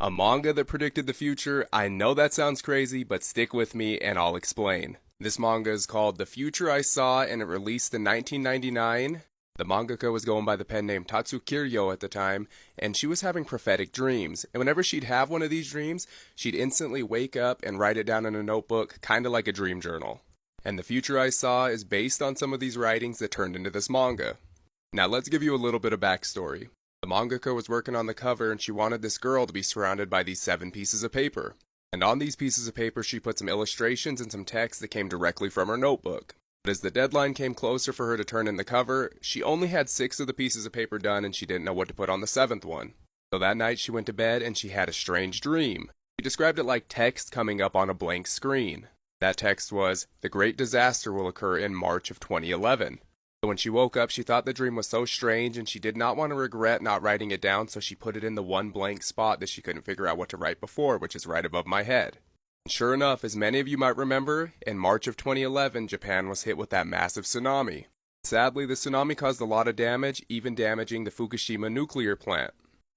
A manga that predicted the future? I know that sounds crazy, but stick with me and I'll explain. This manga is called The Future I Saw and it released in 1999. The mangaka was going by the pen name Tatsukiryo at the time, and she was having prophetic dreams. And whenever she'd have one of these dreams, she'd instantly wake up and write it down in a notebook, kind of like a dream journal. And The Future I Saw is based on some of these writings that turned into this manga. Now let's give you a little bit of backstory. The mangaka was working on the cover and she wanted this girl to be surrounded by these 7 pieces of paper. And on these pieces of paper she put some illustrations and some text that came directly from her notebook. But as the deadline came closer for her to turn in the cover, she only had 6 of the pieces of paper done and she didn't know what to put on the 7th one. So that night she went to bed and she had a strange dream. She described it like text coming up on a blank screen. That text was, "The great disaster will occur in March of 2011. So when she woke up, she thought the dream was so strange and she did not want to regret not writing it down, so she put it in the one blank spot that she couldn't figure out what to write before, which is right above my head. And sure enough, as many of you might remember, in March of 2011, Japan was hit with that massive tsunami. Sadly, the tsunami caused a lot of damage, even damaging the Fukushima nuclear plant.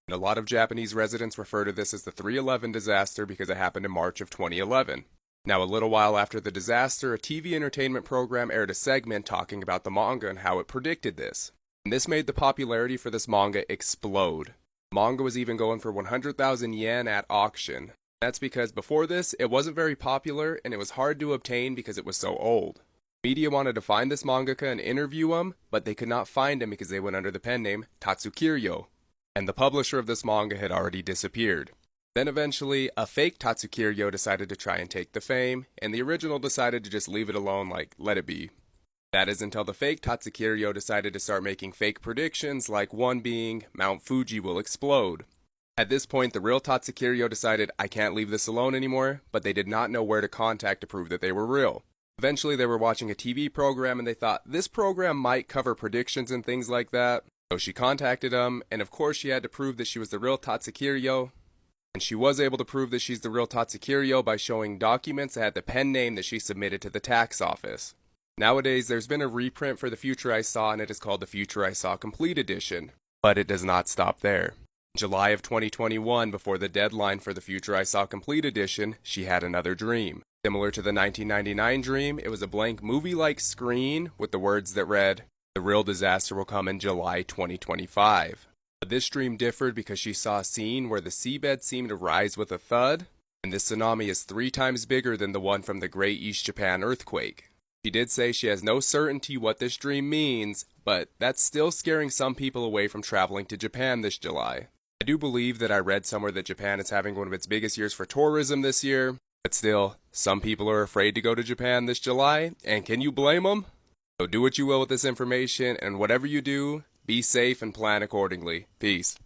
And a lot of Japanese residents refer to this as the 311 disaster because it happened in March of 2011. Now, a little while after the disaster, a TV entertainment program aired a segment talking about the manga and how it predicted this. And this made the popularity for this manga explode. The manga was even going for 100,000 yen at auction. That's because before this, it wasn't very popular and it was hard to obtain because it was so old. Media wanted to find this mangaka and interview him, but they could not find him because they went under the pen name Tatsukiryo. And the publisher of this manga had already disappeared. Then eventually, a fake Tatsukiryo decided to try and take the fame, and the original decided to just leave it alone, like, let it be. That is until the fake Tatsukiryo decided to start making fake predictions, like one being, Mount Fuji will explode. At this point, the real Tatsukiryo decided, I can't leave this alone anymore, but they did not know where to contact to prove that they were real. Eventually, they were watching a TV program, and they thought, this program might cover predictions and things like that. So she contacted them, and of course she had to prove that she was the real Tatsukiryo. And she was able to prove that she's the real Tatsukiryo by showing documents that had the pen name that she submitted to the tax office. Nowadays, there's been a reprint for The Future I Saw, and it is called The Future I Saw Complete Edition. But it does not stop there. In July of 2021, before the deadline for The Future I Saw Complete Edition, she had another dream. Similar to the 1999 dream, it was a blank movie-like screen with the words that read, "The real disaster will come in July 2025. But this dream differed because she saw a scene where the seabed seemed to rise with a thud, and this tsunami is 3 times bigger than the one from the Great East Japan earthquake. She did say she has no certainty what this dream means, but that's still scaring some people away from traveling to Japan this July. I do believe that I read somewhere that Japan is having one of its biggest years for tourism this year, but still, some people are afraid to go to Japan this July, and can you blame them? So do what you will with this information, and whatever you do, be safe and plan accordingly. Peace.